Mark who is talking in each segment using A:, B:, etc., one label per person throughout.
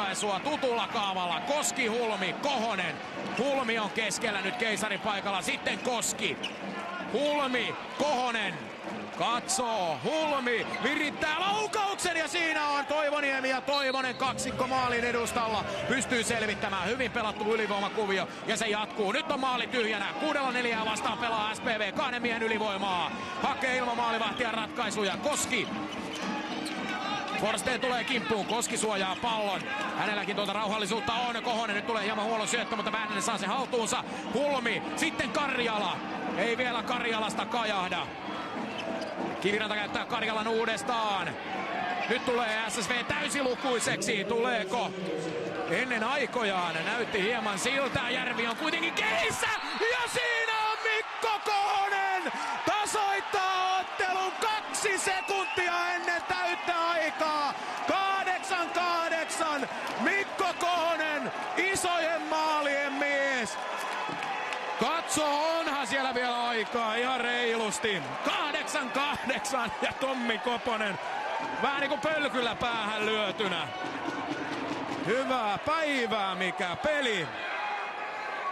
A: ratkaisua tutulla kaavalla. Koski, Hulmi, Kohonen. Hulmi on keskellä nyt Keisarin paikalla. Sitten Koski. Hulmi, Kohonen. Katsoo, Hulmi virittää laukauksen ja siinä on Toivoniemi ja Toivonen kaksikko maalin edustalla. Pystyy selvittämään, hyvin pelattu ylivoimakuvio ja se jatkuu. Nyt on maali tyhjänä, 6-4 vastaan pelaa SPV, 2 miehen ylivoimaa. Hakee ilman maalivahtia ratkaisuja, Koski. Forsteen tulee kimppuun, Koski suojaa pallon. Hänelläkin tuota rauhallisuutta on. Kohonen nyt tulee hieman huono syöttö, mutta Väänänen saa sen haltuunsa. Hulmi, sitten Karjala. Ei vielä Karjalasta kajahda. Kiviranta käyttää Karjalan uudestaan. Nyt tulee SSV täysilukuiseksi. Tuleeko? Ennen aikojaan näytti hieman siltä. Järvi on kuitenkin kehissä. Ja siinä on Mikko Kohonen. Tasoittaa ottelun 2 sekuntia ennen täyttä aikaa. 8-8. Mikko Kohonen, isojen maalien mies. Katso, onhan siellä vielä aikaa ihan reilusti. 8-8 ja Tommi Koponen vähän niin kuin pölkyllä päähän lyötynä. Hyvää päivää mikä peli.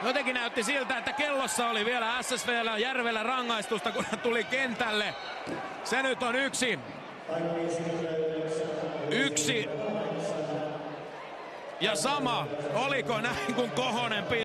A: Jotenkin näytti siltä, että kellossa oli vielä SSV:llä Järvellä rangaistusta, kun hän tuli kentälle. Se nyt on yksi ja sama. Oliko näin, kun Kohonen